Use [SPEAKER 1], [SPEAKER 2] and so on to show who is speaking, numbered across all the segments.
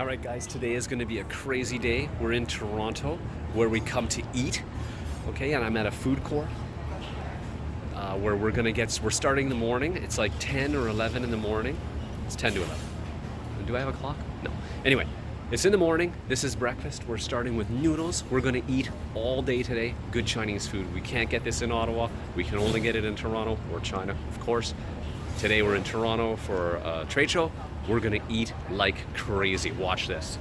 [SPEAKER 1] All right, guys, today is going to be a crazy day. We're in Toronto where we come to eat, okay? And I'm at a food court where we're starting the morning. It's like 10 or 11 in the morning. It's 10 to 11. Do I have a clock? No. Anyway, it's in the morning. This is breakfast. We're starting with noodles. We're going to eat all day today. Good Chinese food. We can't get this in Ottawa. We can only get it in Toronto or China, of course. Today we're in Toronto for a trade show. We're gonna eat like crazy. Watch this.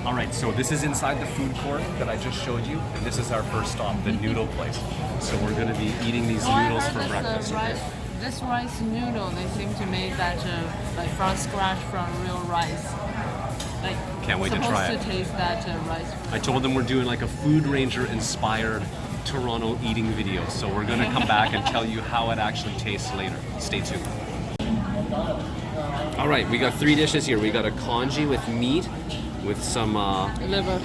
[SPEAKER 1] All right, so this is inside the food court that I just showed you, and this is our first stop, the Noodle Place. So we're gonna be eating these noodles for breakfast.
[SPEAKER 2] This rice noodle, they seem to make that like from scratch from real rice. Like,
[SPEAKER 1] can't wait to try it.
[SPEAKER 2] Supposed to taste that rice.
[SPEAKER 1] I told them we're doing like a Food Ranger inspired Toronto eating video, so we're gonna come back and tell you how it actually tastes later. Stay tuned. All right, we got 3 dishes here. We got a congee with meat, with some
[SPEAKER 2] liver.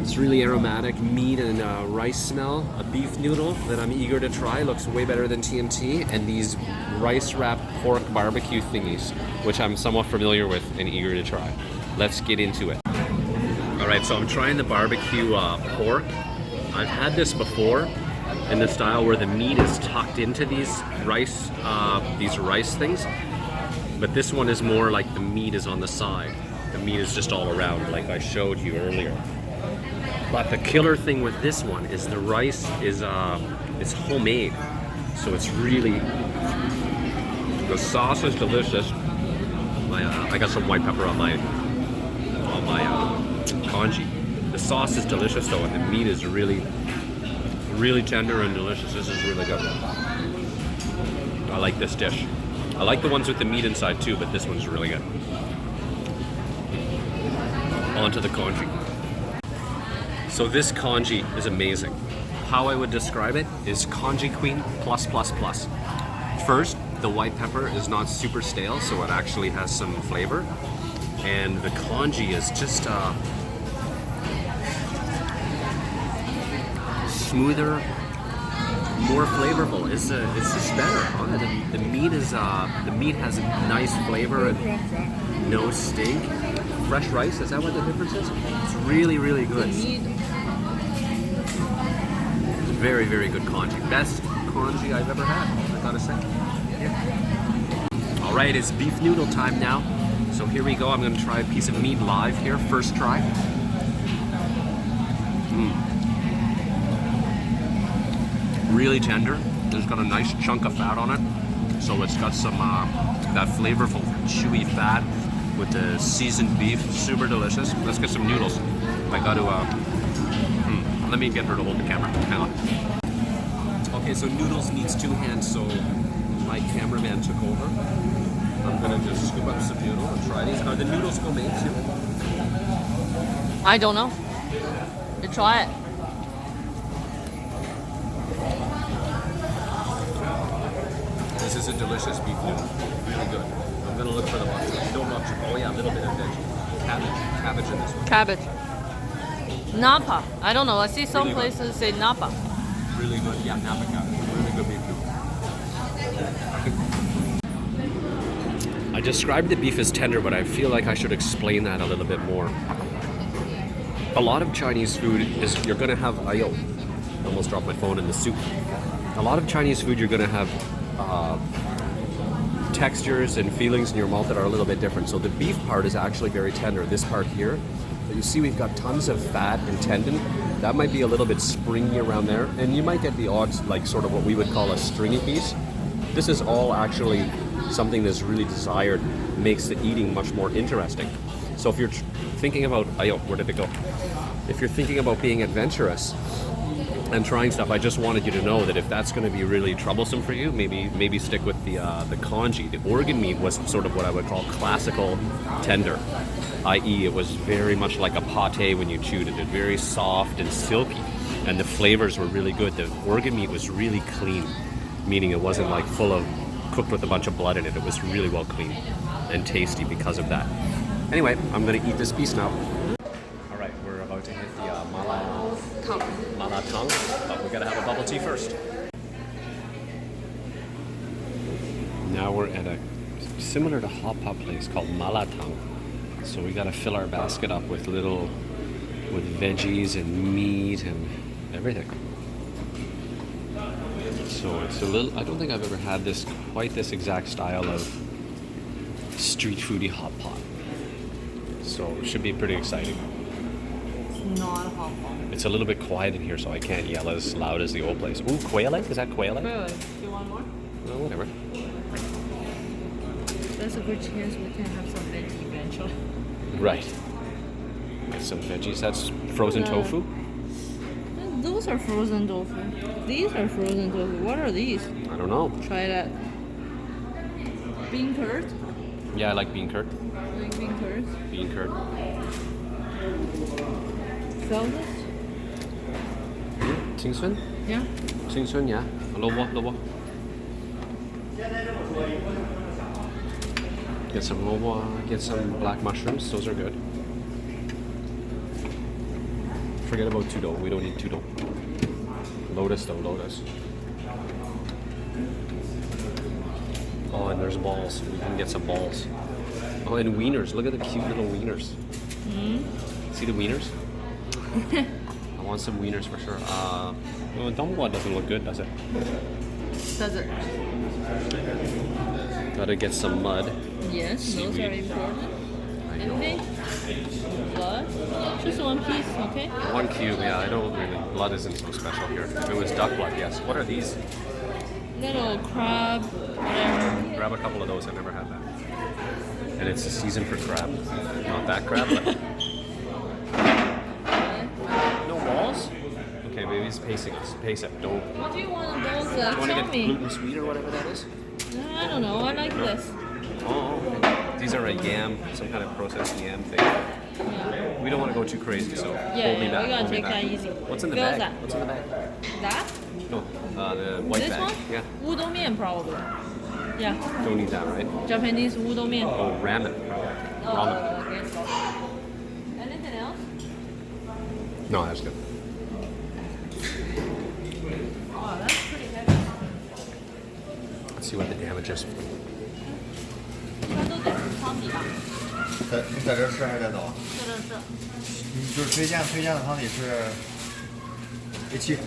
[SPEAKER 1] It's really aromatic meat and rice smell. A beef noodle that I'm eager to try. Looks way better than TMT. And these rice wrapped pork barbecue thingies, which I'm somewhat familiar with and eager to try. Let's get into it. All right, so I'm trying the barbecue pork. I've had this before in the style where the meat is tucked into these rice things. But this one is more like the meat is on the side. The meat is just all around, like I showed you earlier. But the killer thing with this one is the rice is it's homemade, so it's really, the sauce is delicious. I got some white pepper on my congee. The sauce is delicious though, and the meat is really, really tender and delicious. This is really good. I like this dish. I like the ones with the meat inside too, but this one's really good. On to the congee. So this congee is amazing. How I would describe it is congee queen plus plus plus. First, the white pepper is not super stale, so it actually has some flavor. And the congee is just smoother, more flavorful. It's just better. Huh? The meat has a nice flavor and no stink. Fresh rice, is that what the difference is? It's really, really good. Very, very good congee. Best congee I've ever had, I gotta say. Yeah. All right, it's beef noodle time now. So here we go. I'm gonna try a piece of meat live here. First try. Really tender. It's got a nice chunk of fat on it, so it's got some that flavorful chewy fat with the seasoned beef. Super delicious. Let's get some noodles. I got to let me get her to hold the camera. Hang on. Okay, so noodles needs 2 hands, so my cameraman took over. I'm gonna just scoop up some noodle and try these. Are the noodles homemade too?
[SPEAKER 2] I don't know. You try it.
[SPEAKER 1] This is a delicious beef noodle. Really good. I'm gonna look for the mushroom. No mushroom. Oh yeah, a little bit of veg. Cabbage in this one.
[SPEAKER 2] Cabbage. Napa. I don't know. I see some
[SPEAKER 1] Really
[SPEAKER 2] places say Napa.
[SPEAKER 1] Really good. Yeah, Napa cabbage. Really good beef noodle. I described the beef as tender, but I feel like I should explain that a little bit more. A lot of Chinese food is you're gonna have. I almost dropped my phone in the soup. A lot of Chinese food you're gonna have textures and feelings in your mouth that are a little bit different. So the beef part is actually very tender. This part here, but you see we've got tons of fat and tendon. That might be a little bit springy around there, and you might get the odds like sort of what we would call a stringy piece. This is all actually something that's really desired, makes the eating much more interesting. So if you're thinking about, where did it go? If you're thinking about being adventurous and trying stuff, I just wanted you to know that if that's going to be really troublesome for you, maybe stick with the congee. The organ meat was sort of what I would call classical tender, i.e. it was very much like a pate when you chewed it. It's very soft and silky, and the flavors were really good. The organ meat was really clean, meaning it wasn't like full of cooked with a bunch of blood in it. It was really well cleaned and tasty because of that. Anyway, I'm going to eat this piece now. All right, we're about to hit the mala tang, but we gotta have a bubble tea first. Now we're at a similar to hot pot place called Malatang. So we gotta fill our basket up with veggies and meat and everything. So it's a little, I don't think I've ever had quite this exact style of street foodie hot pot. So it should be pretty exciting.
[SPEAKER 2] It's not a hot pot.
[SPEAKER 1] It's a little bit quiet in here, so I can't yell as loud as the old place. Ooh, quail egg? Is that quail egg?
[SPEAKER 2] Really? Do you want more?
[SPEAKER 1] Well, whatever.
[SPEAKER 2] There's a good chance we can have some veggie eventually.
[SPEAKER 1] Right. Get some veggies. That's frozen tofu?
[SPEAKER 2] Those are frozen tofu. These are frozen tofu. What are these?
[SPEAKER 1] I don't know.
[SPEAKER 2] Try that. Bean curd?
[SPEAKER 1] Yeah, I like bean curd.
[SPEAKER 2] Like bean curd.
[SPEAKER 1] Bean curd.
[SPEAKER 2] Smell this?
[SPEAKER 1] Tingsun?
[SPEAKER 2] Yeah.
[SPEAKER 1] Tingsun, yeah. Lobo. Get some lobo, get some black mushrooms. Those are good. Forget about tudo. We don't need tudo. Lotus though, lotus. Oh, and there's balls. We can get some balls. Oh, and wieners. Look at the cute little wieners. See the wieners? I want some wieners for sure. Well, dumbwa doesn't look good, does it?
[SPEAKER 2] Does it?
[SPEAKER 1] Gotta get some mud.
[SPEAKER 2] Yes,
[SPEAKER 1] Seaweed.
[SPEAKER 2] those are important.
[SPEAKER 1] I know.
[SPEAKER 2] Anything? Blood? Just one piece, okay?
[SPEAKER 1] One cube, yeah. I don't really. Blood isn't so special here. If it was duck blood, yes. What are these?
[SPEAKER 2] Little crab, whatever.
[SPEAKER 1] Grab a couple of those. I've never had that. And it's the season for crab. Not that crab, but. No balls? Okay, maybe it's pace it. Don't.
[SPEAKER 2] What do you want of those?
[SPEAKER 1] Do you want to
[SPEAKER 2] Tell
[SPEAKER 1] get
[SPEAKER 2] me.
[SPEAKER 1] gluten sweet or whatever that is?
[SPEAKER 2] I don't know. I like this.
[SPEAKER 1] Oh, these are a yam, some kind of processed yam thing.
[SPEAKER 2] Yeah.
[SPEAKER 1] We don't want to go too crazy, so
[SPEAKER 2] Yeah,
[SPEAKER 1] hold me
[SPEAKER 2] yeah,
[SPEAKER 1] back.
[SPEAKER 2] we gotta
[SPEAKER 1] hold me
[SPEAKER 2] take
[SPEAKER 1] back.
[SPEAKER 2] that easy.
[SPEAKER 1] What's in the
[SPEAKER 2] Feels
[SPEAKER 1] bag?
[SPEAKER 2] that.
[SPEAKER 1] What's in the bag?
[SPEAKER 2] That?
[SPEAKER 1] No, the white
[SPEAKER 2] This
[SPEAKER 1] bag.
[SPEAKER 2] one?
[SPEAKER 1] Yeah.
[SPEAKER 2] Udon mian probably. Yeah.
[SPEAKER 1] Don't need that, right?
[SPEAKER 2] Japanese udon mian.
[SPEAKER 1] Oh, ramen. Ramen.
[SPEAKER 2] Guess so. Anything else?
[SPEAKER 1] No, that's good.
[SPEAKER 2] Oh, that's pretty heavy.
[SPEAKER 1] Let's see what the damage is.
[SPEAKER 2] 一般都得是汤底吧？
[SPEAKER 3] 你在这儿吃还是带走？
[SPEAKER 2] 是的是。
[SPEAKER 3] 你就是推荐的汤底是 A7，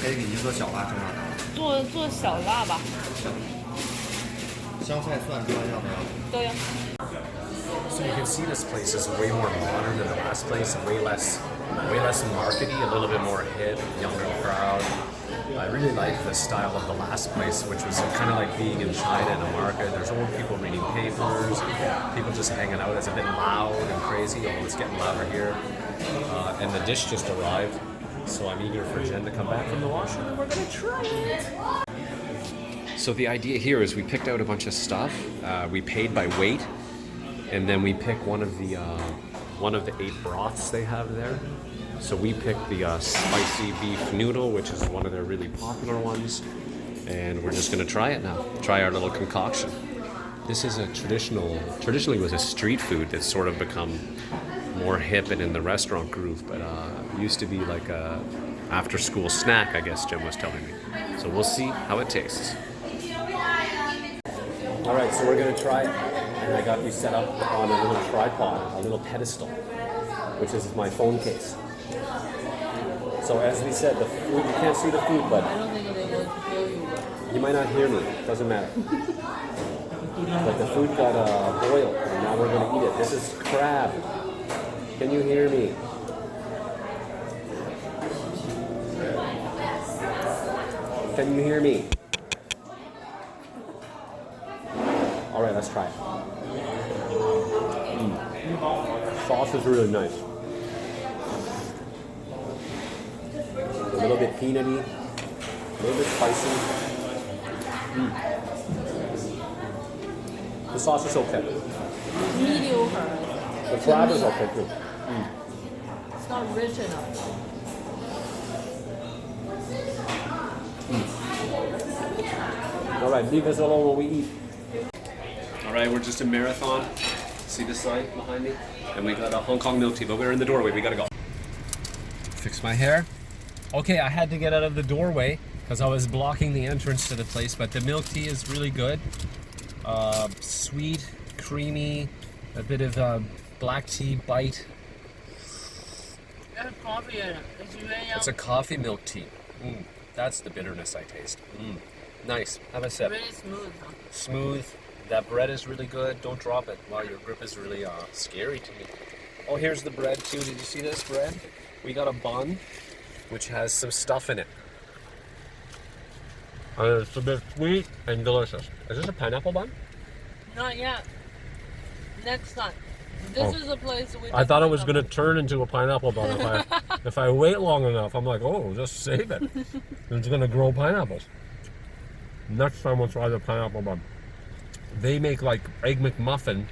[SPEAKER 3] 可以给您做小辣正辣汤，
[SPEAKER 2] 做小辣吧，
[SPEAKER 3] 香菜蒜抓要不要？
[SPEAKER 2] 都要。
[SPEAKER 1] So you can see this place is way more modern than the last place, and way less markety, a little bit more hip, younger crowd. I really like the style of the last place, which was kind of like being in China in a market. There's old people reading papers, people just hanging out. It's a bit loud and crazy, although it's getting louder here. And the dish just arrived, so I'm eager for Zhen to come back from the washroom, and we're gonna try it. So the idea here is we picked out a bunch of stuff. We paid by weight, and then we pick one of the 8 broths they have there. So we picked the spicy beef noodle, which is one of their really popular ones, and we're just gonna try it now. Try our little concoction. This is a traditionally was a street food that's sort of become more hip and in the restaurant groove, but used to be like a after-school snack, I guess Jim was telling me. So we'll see how it tastes. All right, so we're gonna try it, and I got you set up on a little tripod, a little pedestal, which is my phone case. So as we said, the food, you can't see the food, but
[SPEAKER 2] I don't think they will kill you.
[SPEAKER 1] you might not hear me, doesn't matter. But the food got boiled, and now we're gonna eat it. This is crab. Can you hear me? Can you hear me? All right, let's try it. Sauce is really nice. A little bit peanutty, a little bit spicy. The sauce is okay.
[SPEAKER 2] Mediocre.
[SPEAKER 1] The crab is okay too.
[SPEAKER 2] It's not rich enough.
[SPEAKER 1] All right, leave us alone while we eat. All right, we're just a marathon. See the sign behind me? And we got a Hong Kong milk tea, but we're in the doorway. We gotta go. Fix my hair. Okay, I had to get out of the doorway because I was blocking the entrance to the place, but the milk tea is really good. Sweet, creamy, A bit of black tea bite.
[SPEAKER 2] There's coffee in it.
[SPEAKER 1] It's a coffee milk tea. That's the bitterness I taste. Nice. Have a sip.
[SPEAKER 2] Really smooth. Huh?
[SPEAKER 1] Smooth. That bread is really good. Don't drop it. Wow, your grip is really scary to me. Oh, here's the bread too. Did you see this bread? We got a bun, which has some stuff in it. It's a bit sweet and delicious. Is this a pineapple bun?
[SPEAKER 2] Not yet. Next time. This is a place we.
[SPEAKER 1] I thought it was going to turn into a pineapple bun if I wait long enough. I'm like, oh, just save it. It's going to grow pineapples. Next time we'll try the pineapple bun. They make like Egg McMuffin,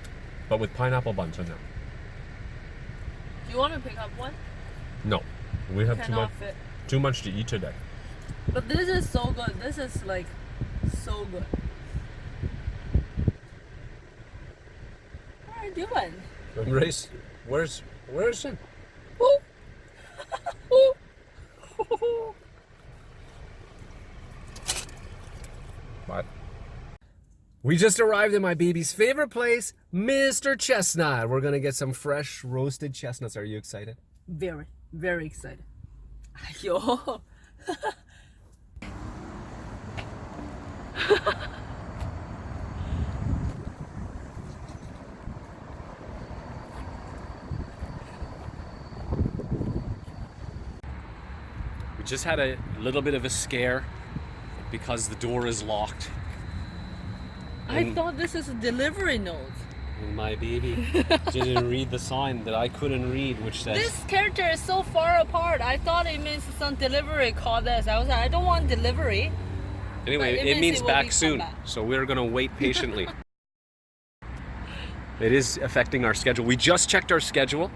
[SPEAKER 1] but with pineapple buns in there.
[SPEAKER 2] Do you want to pick up one?
[SPEAKER 1] No, we have
[SPEAKER 2] Cannot fit.
[SPEAKER 1] too much to eat today.
[SPEAKER 2] But this is so good. This is like so good. What are you doing?
[SPEAKER 1] Grace, where's Zhen?
[SPEAKER 2] Ooh.
[SPEAKER 1] What? We just arrived at my baby's favorite place, Mr. Chestnut. We're gonna get some fresh roasted chestnuts. Are you excited?
[SPEAKER 2] Very, very excited. Yo.
[SPEAKER 1] We just had a little bit of a scare because the door is locked.
[SPEAKER 2] I thought this is a delivery note.
[SPEAKER 1] And my baby didn't read the sign that I couldn't read, which says...
[SPEAKER 2] This character is so far apart. I thought it means some delivery call this. I was like, I don't want delivery.
[SPEAKER 1] Anyway, it means back soon, so we're gonna wait patiently. It is affecting our schedule. We just checked our schedule,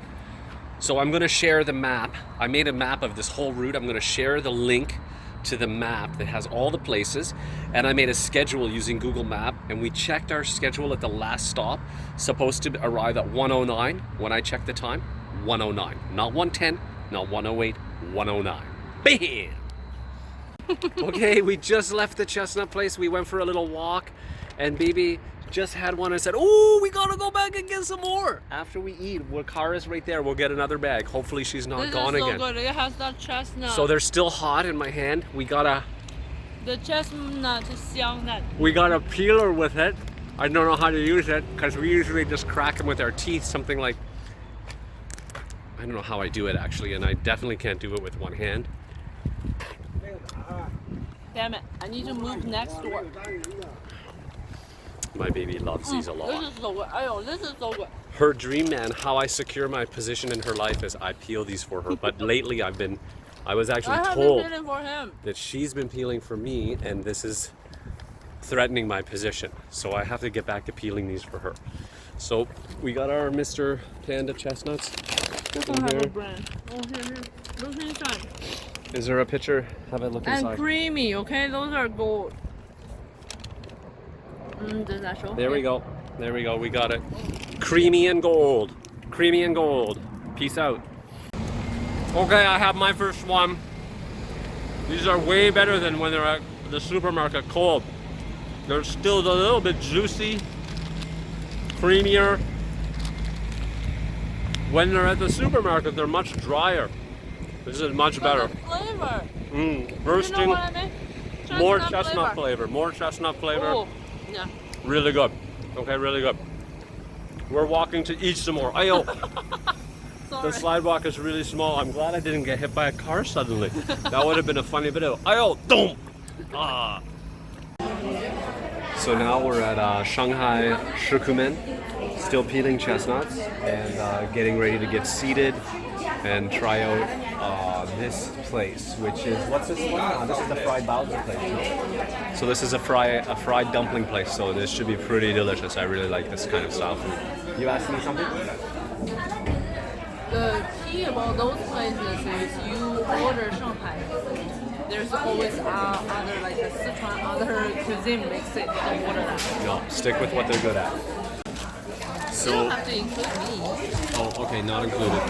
[SPEAKER 1] so I'm gonna share the map. I made a map of this whole route. I'm gonna share the link to the map that has all the places, and I made a schedule using Google Map, and we checked our schedule at the last stop, supposed to arrive at 1:09. When I checked the time, 1:09, not 1:10, not 1:08, 1:09. Bam! Okay, we just left the Chestnut place. We went for a little walk, and baby just had one and said, oh, we gotta go back and get some more. After we eat, our car is right there. We'll get another bag. Hopefully she's not gone again.
[SPEAKER 2] This is so good. It has that chestnut.
[SPEAKER 1] So they're still hot in my hand. We got
[SPEAKER 2] the chestnut is 香嫩.
[SPEAKER 1] We got a peeler with it. I don't know how to use it because we usually just crack them with our teeth. Something like, I don't know how I do it actually, and I definitely can't do it with one hand.
[SPEAKER 2] Damn it, I need to move next door.
[SPEAKER 1] My baby loves these a lot.
[SPEAKER 2] This is so good. Ayo, this is so good.
[SPEAKER 1] Her dream, man, how I secure my position in her life is I peel these for her. But lately I was actually told
[SPEAKER 2] been peeling for him.
[SPEAKER 1] that she's been peeling for me, and this is threatening my position. So I have to get back to peeling these for her. So we got our Mr. Panda chestnuts.
[SPEAKER 2] This one has a brand. Oh, here. Look inside.
[SPEAKER 1] Is there a picture? Have a look inside.
[SPEAKER 2] And creamy, okay? Those are gold. Does that show?
[SPEAKER 1] There we go. There we go. We got it. Creamy and gold. Creamy and gold. Peace out. Okay, I have my first one. These are way better than when they're at the supermarket cold. They're still a little bit juicy, creamier. When they're at the supermarket, they're much drier. This is much better.
[SPEAKER 2] Flavor.
[SPEAKER 1] Bursting.
[SPEAKER 2] You know what I mean?
[SPEAKER 1] More chestnut flavor. More chestnut flavor.
[SPEAKER 2] Oh, yeah.
[SPEAKER 1] Really good. Okay, really good. We're walking to eat some more. Ayo. The sidewalk is really small. I'm glad I didn't get hit by a car suddenly. That would have been a funny video. Ayo, boom. Ah. So now we're at Shanghai Sugarman, still peeling chestnuts and getting ready to get seated and try out this place, which is, what's this one? This is the fried Bowser place. So this is a fried dumpling place, so this should be pretty delicious. I really like this kind of style food. You asked me something?
[SPEAKER 2] The key about those places is you order Shanghai. There's always other, like the Sichuan, other cuisine makes it. Don't order that.
[SPEAKER 1] No, stick with what they're good at.
[SPEAKER 2] You don't have to include me.
[SPEAKER 1] Oh, okay, not included.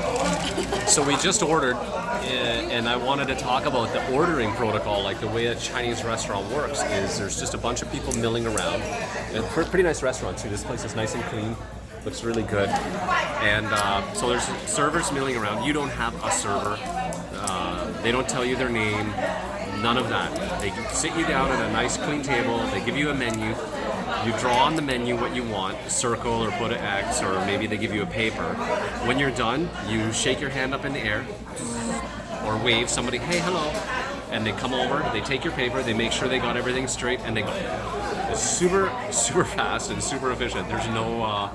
[SPEAKER 1] So we just ordered, and I wanted to talk about the ordering protocol, like the way a Chinese restaurant works is there's just a bunch of people milling around. And pretty nice restaurant too. This place is nice and clean. Looks really good. And so there's servers milling around. You don't have a server. They don't tell you their name. None of that. They sit you down at a nice clean table. They give you a menu. You draw on the menu what you want, circle or put an X, or maybe they give you a paper. When you're done, you shake your hand up in the air or wave somebody, hey, hello. And they come over, they take your paper, they make sure they got everything straight, and they go. It's super, super fast and super efficient. There's no,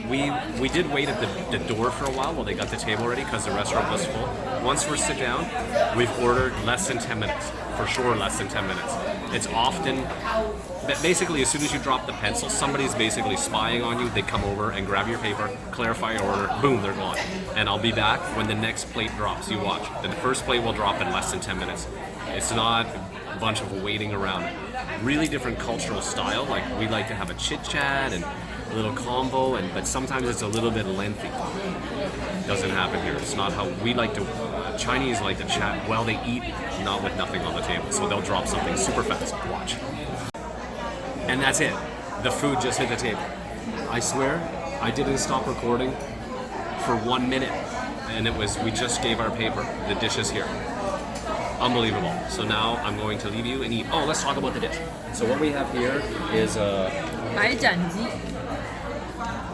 [SPEAKER 1] we did wait at the door for a while they got the table ready because the restaurant was full. Once we're sit down, we've ordered less than 10 minutes. For sure, less than 10 minutes. It's often, basically as soon as you drop the pencil, somebody's basically spying on you. They come over and grab your paper, clarify your order, boom, they're gone. And I'll be back when the next plate drops. You watch. The first plate will drop in less than 10 minutes. It's not a bunch of waiting around. Really different cultural style. Like we like to have a chit chat and a little convo, but sometimes it's a little bit lengthy. Doesn't happen here. It's not how we like to. Chinese like to chat while they eat, not with nothing on the table. So they'll drop something super fast. Watch. And that's it. The food just hit the table. I swear, I didn't stop recording for 1 minute, and we just gave our paper. The dish is here. Unbelievable. So now I'm going to leave you and eat. Oh, let's talk about the dish. So what we have here is
[SPEAKER 2] 白斩鸡.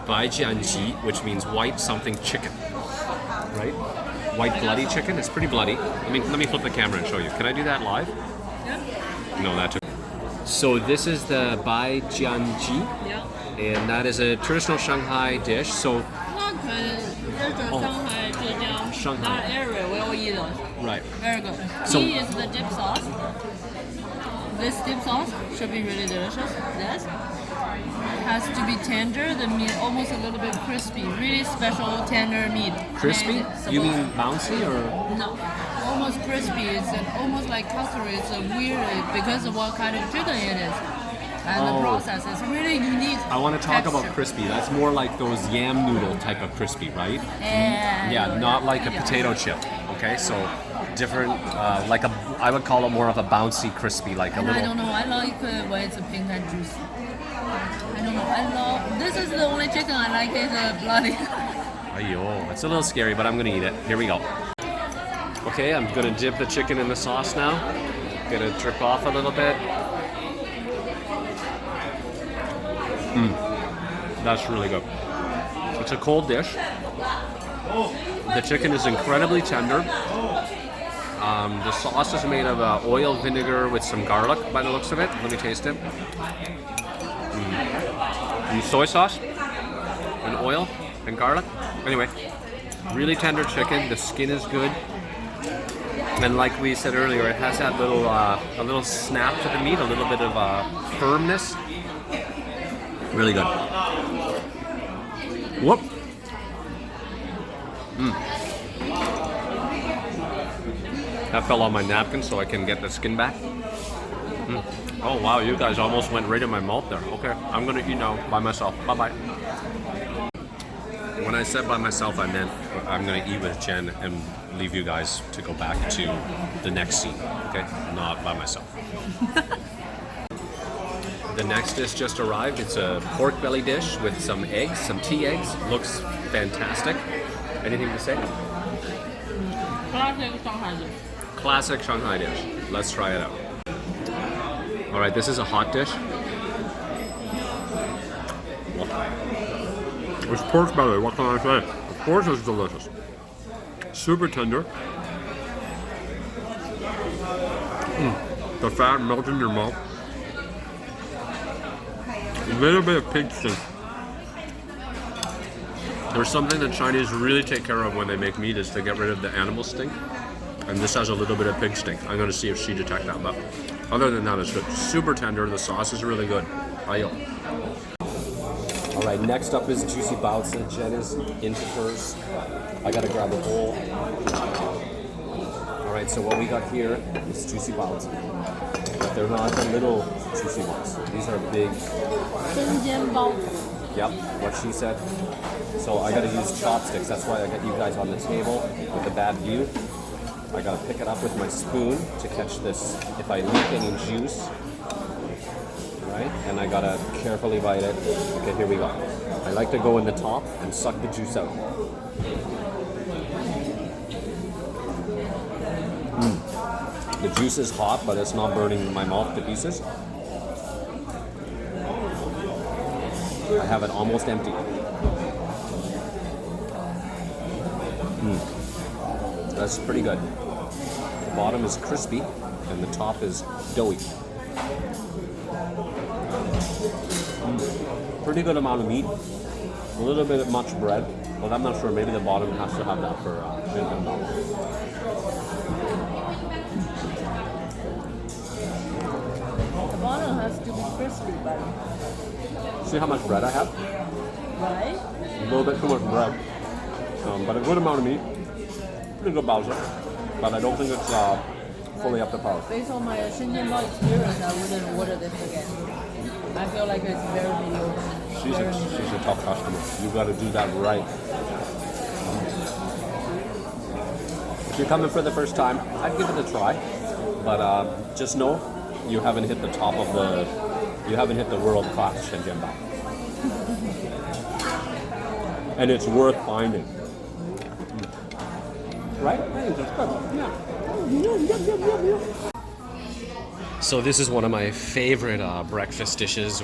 [SPEAKER 1] Bai jian ji, which means white something chicken, right? White bloody chicken. It's pretty bloody. Let me flip the camera and show you. Can I do that live?
[SPEAKER 2] Yeah.
[SPEAKER 1] No, that. So this is the bai jian ji,
[SPEAKER 2] Yeah.
[SPEAKER 1] and that is a traditional Shanghai dish. So
[SPEAKER 2] Shanghai, Zhejiang,
[SPEAKER 1] Shanghai.
[SPEAKER 2] that area we all eat those.
[SPEAKER 1] right.
[SPEAKER 2] Very good.
[SPEAKER 1] So-
[SPEAKER 2] Tea is the dip sauce. This dip sauce should be really delicious. This has to be tender, the meat almost a little bit crispy. Really special tender meat.
[SPEAKER 1] Crispy?
[SPEAKER 2] And
[SPEAKER 1] You mean bouncy or?
[SPEAKER 2] no, almost crispy. It's almost like cutlery. It's a weird because of what kind of chicken it is. And the process is really unique.
[SPEAKER 1] I want to talk about
[SPEAKER 2] texture.
[SPEAKER 1] crispy. That's more like those yam noodle type of crispy, right?
[SPEAKER 2] And
[SPEAKER 1] Yeah, not like a
[SPEAKER 2] yeah.
[SPEAKER 1] potato chip. Okay, so different. I would call it more of a bouncy crispy, like a
[SPEAKER 2] And I
[SPEAKER 1] little.
[SPEAKER 2] don't know, I like it when it's pink and juicy. I don't know, I love, this is the only chicken I like is bloody.
[SPEAKER 1] Ayo, it's a little scary, but I'm gonna eat it. Here we go. Okay, I'm gonna dip the chicken in the sauce now. Gonna drip off a little bit. That's really good. It's a cold dish. The chicken is incredibly tender. The sauce is made of oil vinegar with some garlic by the looks of it. Let me taste it. And soy sauce and oil and garlic. Anyway, really tender chicken. The skin is good. And like we said earlier, it has that little a little snap to the meat, a little bit of firmness. Really good. Whoop. That fell on my napkin so I can get the skin back. Oh wow, you guys almost went right in my mouth there. Okay, I'm gonna eat now by myself. Bye-bye. When I said by myself, I meant I'm gonna eat with Jen and leave you guys to go back to the next scene. Okay, not by myself. The next dish just arrived. It's a pork belly dish with some eggs, some tea eggs. Looks fantastic. Anything to say?
[SPEAKER 2] Classic Shanghai dish.
[SPEAKER 1] Classic Shanghai dish. Let's try it out. All right, this is a hot dish. It's pork belly. What can I say? Of course, it's delicious. Super tender. The fat melts in your mouth. A little bit of pig stink. There's something that Chinese really take care of when they make meat is to get rid of the animal stink. And this has a little bit of pig stink. I'm going to see if she detects that. But other than that, it's good. Super tender. The sauce is really good. Ayo. All right, next up is juicy baozi. Jen is into hers. I got to grab a bowl. All right, so what we got here is juicy baozi. But they're not the little juicy ones. These are big. Yep, what she said. So I gotta use chopsticks. That's why I got you guys on the table with a bad view. I gotta pick it up with my spoon to catch this. If I leak any juice. right? And I gotta carefully bite it. Okay, here we go. I like to go in the top and suck the juice out. The juice is hot, but it's not burning my mouth to pieces. I have it almost empty. That's pretty good. The bottom is crispy and the top is doughy. Pretty good amount of meat. A little bit of much bread, but I'm not sure. Maybe the bottom has to have that for bibimbap.
[SPEAKER 2] The bottom has to be crispy, but
[SPEAKER 1] See how much bread I have?
[SPEAKER 2] right?
[SPEAKER 1] A little bit too much bread, but a good amount of meat. Pretty good Bowser, but I don't think it's fully up to par.
[SPEAKER 2] Based on my Shanghai experience, I wouldn't order this again. I feel like it's very mediocre.
[SPEAKER 1] She's a tough customer. You got to do that right. If you're coming for the first time, I'd give it a try, but just know you haven't hit the top of you haven't hit the world class bibimbap. And it's worth finding. Right? It's good. Yeah. So this is one of my favorite breakfast dishes,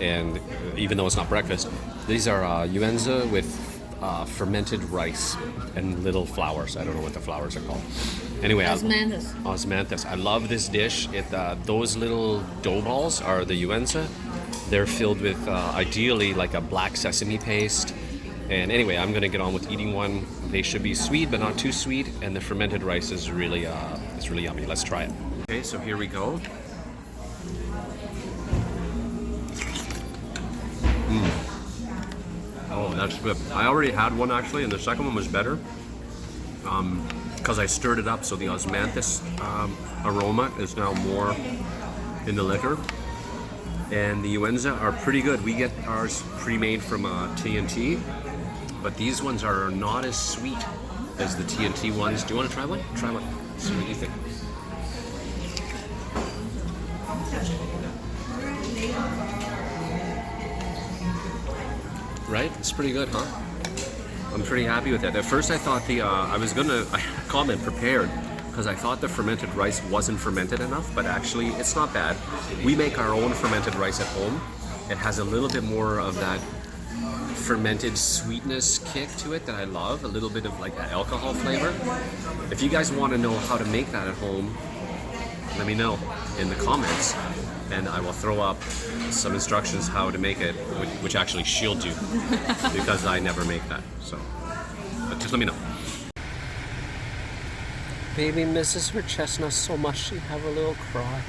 [SPEAKER 1] and even though it's not breakfast, these are yuenzi with fermented rice and little flowers. I don't know what the flowers are called. Anyway,
[SPEAKER 2] Osmanthus.
[SPEAKER 1] Osmanthus. I love this dish. Those little dough balls are the yuenzi. They're filled with ideally like a black sesame paste. And anyway, I'm gonna get on with eating one. They should be sweet, but not too sweet. And the fermented rice is really yummy. Let's try it. Okay, so here we go. Oh, that's good. I already had one actually, and the second one was better because I stirred it up, so the osmanthus aroma is now more in the liquor. And the yuenzi are pretty good. We get ours pre-made from TNT, but these ones are not as sweet as the TNT ones. Do you want to try one? Try one. See what you think. Right? It's pretty good, huh? I'm pretty happy with it. At first I thought I comment prepared because I thought the fermented rice wasn't fermented enough, but actually it's not bad. We make our own fermented rice at home. It has a little bit more of that fermented sweetness kick to it that I love, a little bit of like alcohol flavor. If you guys want to know how to make that at home, let me know in the comments, and I will throw up some instructions how to make it, which actually shield you because I never make that. So, but just let me know. Baby misses her chestnut so much she have a little cry.